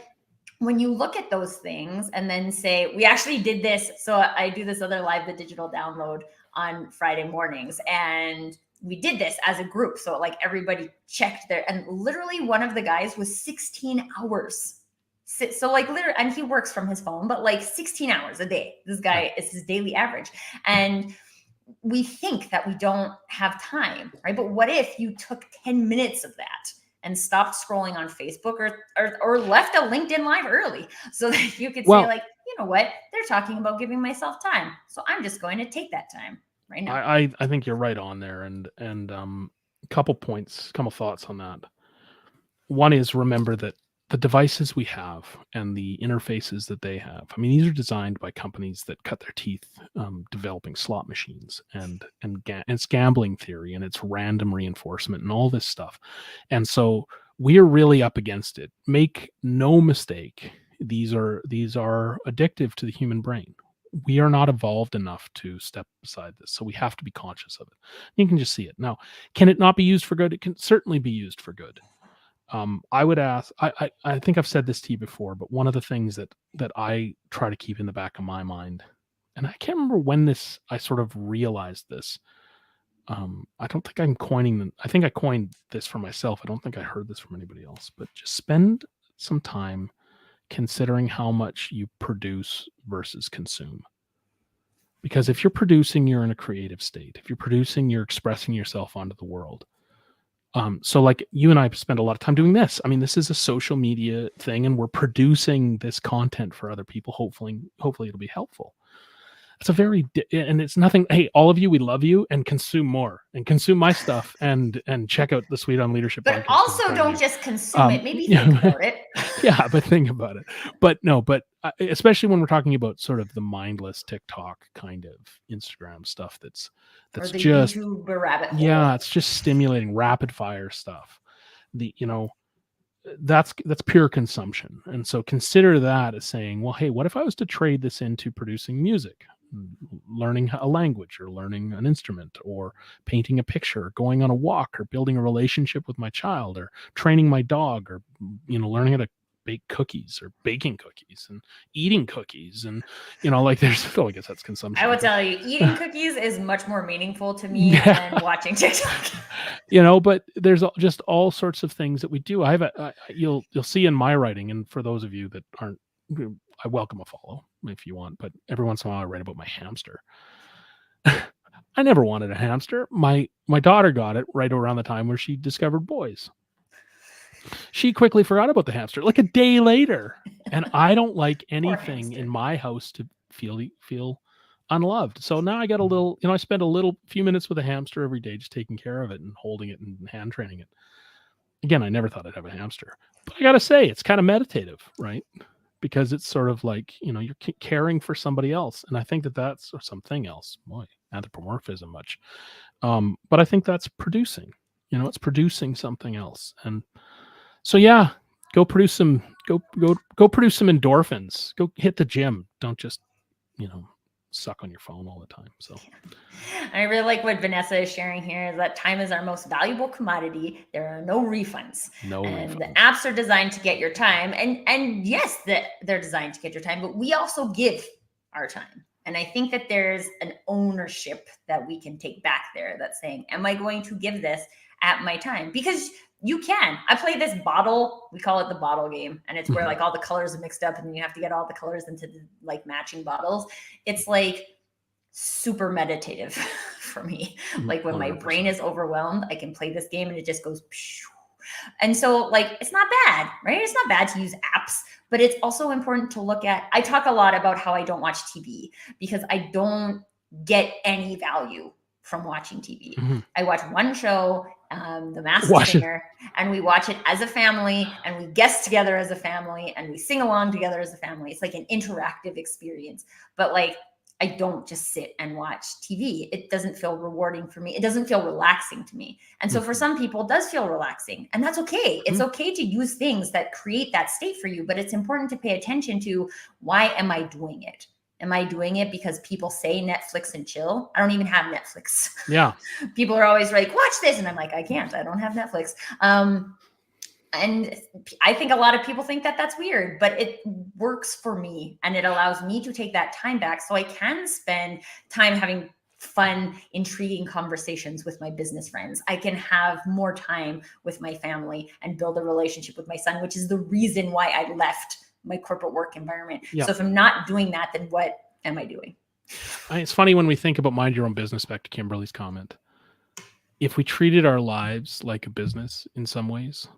when you look at those things and then say, we actually did this. So I do this other live, the digital download on Friday mornings. And we did this as a group. So like everybody checked there. And literally one of the guys was 16 hours. So like literally, and he works from his phone, but like 16 hours a day. This guy is his daily average. And we think that we don't have time, right? But what if you took 10 minutes of that and stopped scrolling on Facebook or left a LinkedIn live early so that you could say like, you know what, they're talking about giving myself time. So I'm just going to take that time right now. I think you're right on there. And couple thoughts on that. One is, remember that the devices we have and the interfaces that they have, I mean, these are designed by companies that cut their teeth developing slot machines and it's gambling theory, and it's random reinforcement and all this stuff. And so we are really up against it. Make no mistake, these are addictive to the human brain. We are not evolved enough to step beside this, so we have to be conscious of it. You can just see it. Now, can it not be used for good? It can certainly be used for good. I would ask, I think I've said this to you before, but one of the things that I try to keep in the back of my mind, and I can't remember when I sort of realized this. I don't think I'm coining them. I think I coined this for myself. I don't think I heard this from anybody else, but just spend some time considering how much you produce versus consume. Because if you're producing, you're in a creative state. If you're producing, you're expressing yourself onto the world. So like you and I spend a lot of time doing this. I mean, this is a social media thing, and we're producing this content for other people. Hopefully it'll be helpful. It's and it's nothing. Hey, all of you, we love you, and consume more and consume my stuff and check out the Sweet on Leadership But podcast. also don't just consume it. Maybe think about it. Yeah, but think about it. But no, especially when we're talking about sort of the mindless TikTok kind of Instagram stuff that's or the just YouTube rabbit hole. Yeah, it's just stimulating rapid fire stuff. That's pure consumption. And so consider that as saying, well, hey, what if I was to trade this into producing music, learning a language, or learning an instrument, or painting a picture, or going on a walk, or building a relationship with my child, or training my dog, or learning how to bake cookies, or baking cookies, and eating cookies, and like there's I guess that's consumption. I would tell you, eating cookies is much more meaningful to me than watching TikTok. But there's just all sorts of things that we do. I have you'll see in my writing, and for those of you that aren't, I welcome a follow if you want, but every once in a while I write about my hamster. I never wanted a hamster. My daughter got it right around the time where she discovered boys. She quickly forgot about the hamster like a day later. And I don't like anything in my house to feel unloved. So now I got a little, I spend a few minutes with a hamster every day, just taking care of it and holding it and hand training it. Again, I never thought I'd have a hamster, but I got to say, it's kind of meditative, right? Because it's sort of like, you're caring for somebody else. And I think that's, or something else, boy, anthropomorphism much. But I think that's producing, it's producing something else. And so, yeah, go produce some endorphins, go hit the gym. Don't just, suck on your phone all the time. So I really like what Vanessa is sharing here, is that time is our most valuable commodity. There are no refunds. The apps are designed to get your time. And yes, they're designed to get your time, but we also give our time. And I think that there's an ownership that we can take back there, that's saying, am I going to give this at my time? Because you can. I play this bottle, we call it the bottle game. And it's where like all the colors are mixed up and you have to get all the colors into the like matching bottles. It's like super meditative for me. Like when 100%. My brain is overwhelmed, I can play this game and it just goes. And so like, it's not bad, right? It's not bad to use apps, but it's also important to look at. I talk a lot about how I don't watch TV because I don't get any value from watching TV. Mm-hmm. I watch one show, The Masked Singer, and we watch it as a family, and we guest together as a family, and we sing along together as a family. It's like an interactive experience. But like, I don't just sit and watch TV. It doesn't feel rewarding for me. It doesn't feel relaxing to me. And so for some people, it does feel relaxing, and that's okay. It's okay to use things that create that state for you, but it's important to pay attention to, why am I doing it? Am I doing it because people say Netflix and chill? I don't even have Netflix. Yeah. People are always like, watch this. And I'm like, I can't. I don't have Netflix. And I think a lot of people think that that's weird, but it works for me. And it allows me to take that time back so I can spend time having fun, intriguing conversations with my business friends. I can have more time with my family and build a relationship with my son, which is the reason why I left my corporate work environment. Yeah. So if I'm not doing that, then what am I doing? It's funny when we think about mind your own business, back to Kimberly's comment. If we treated our lives like a business in some ways,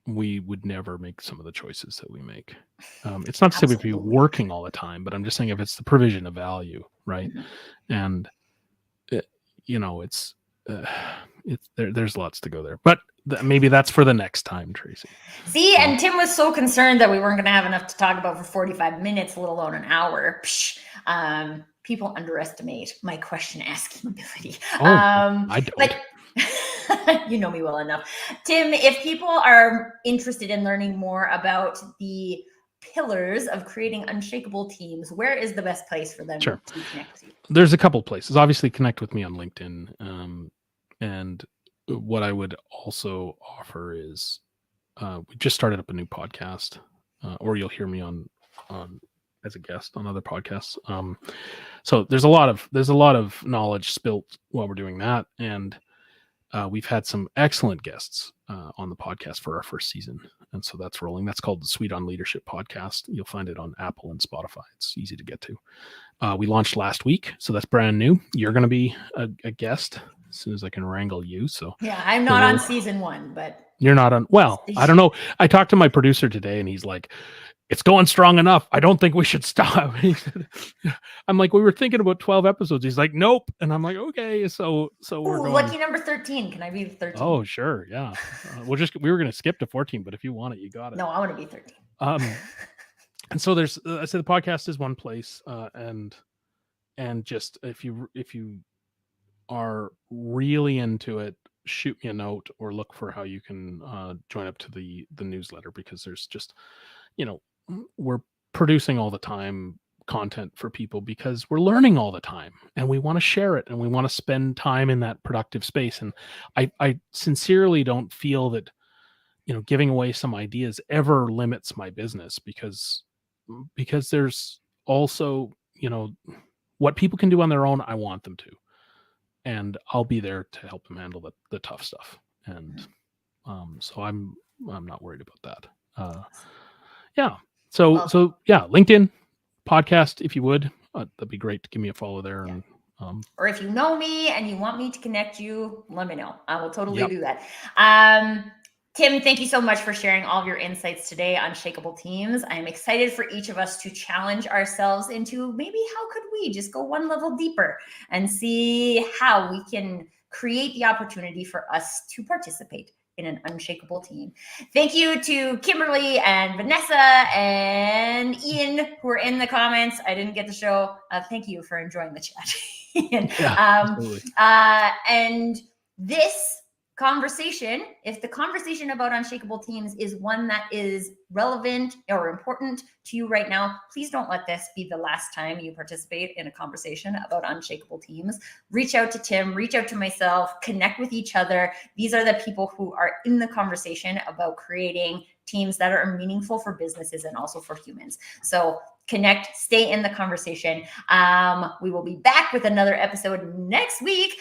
we would never make some of the choices that we make. It's not to say we'd be working all the time, but I'm just saying if it's the provision of value, right? Mm-hmm. And there's lots to go there, but maybe that's for the next time, Tracy. See, and Tim was so concerned that we weren't going to have enough to talk about for 45 minutes, let alone an hour. People underestimate my question asking ability. I don't. But you know me well enough. Tim, if people are interested in learning more about the pillars of creating unshakable teams, where is the best place for them to connect with you? There's a couple places. Obviously, connect with me on LinkedIn. And what I would also offer is we just started up a new podcast, or you'll hear me on as a guest on other podcasts. So there's a lot of knowledge spilt while we're doing that, and we've had some excellent guests on the podcast for our first season, and so that's rolling. That's called the Sweet on Leadership podcast. You'll find it on Apple and Spotify. It's easy to get to. We launched last week, so that's brand new. You're going to be a guest as soon as I can wrangle you. So yeah, I'm not on season 1, but you're not on. Well, I don't know. I talked to my producer today, and he's like, "It's going strong enough. I don't think we should stop." He said, I'm like, "We were thinking about 12 episodes." He's like, "Nope." And I'm like, "Okay." So we're going. Lucky number 13. Can I be 13? Oh, sure. Yeah. We were going to skip to 14, but if you want it, you got it. No, I want to be 13. And so there's, I say the podcast is one place, and just if you are really into it, shoot me a note or look for how you can join up to the newsletter, because there's just, we're producing all the time content for people because we're learning all the time and we want to share it and we want to spend time in that productive space. And I sincerely don't feel that, giving away some ideas ever limits my business, because there's also, what people can do on their own, I want them to. And I'll be there to help them handle the tough stuff. And so I'm not worried about that. Yeah. So yeah, LinkedIn podcast, if you would, that'd be great to give me a follow there. Yeah. And or if you know me and you want me to connect you, let me know. I will totally do that. Tim, thank you so much for sharing all of your insights today on Shakable Teams. I'm excited for each of us to challenge ourselves into maybe how could we just go one level deeper and see how we can create the opportunity for us to participate in an unshakable team. Thank you to Kimberly and Vanessa and Ian who are in the comments. I didn't get the show. Thank you for enjoying the chat. And this conversation, if the conversation about unshakable teams is one that is relevant or important to you right now, please don't let this be the last time you participate in a conversation about unshakable teams. Reach out to Tim, reach out to myself, connect with each other. These are the people who are in the conversation about creating teams that are meaningful for businesses and also for humans. So connect, stay in the conversation. We will be back with another episode next week.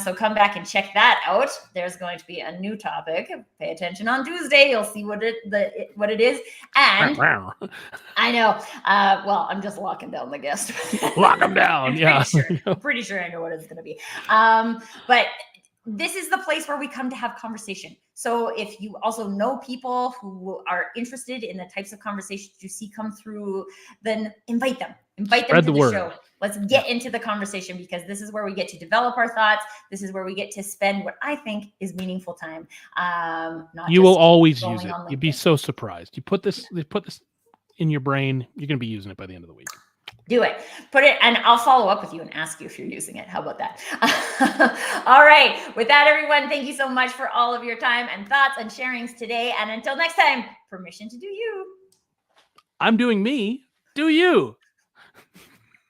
So come back and check that out. There's going to be a new topic. Pay attention on Tuesday. You'll see what it is. And I know. Well, I'm just locking down the guest. Lock them down. I'm pretty sure I know what it's going to be. But this is the place where we come to have conversation. So if you also know people who are interested in the types of conversations you see come through, then invite them to the show. Let's get into the conversation, because this is where we get to develop our thoughts. This is where we get to spend what I think is meaningful time. You will always use it. You'd be so surprised. You put this in your brain, you're going to be using it by the end of the week. Do it. Put it, and I'll follow up with you and ask you if you're using it. How about that? All right. With that, everyone, thank you so much for all of your time and thoughts and sharings today. And until next time, permission to do you. I'm doing me. Do you.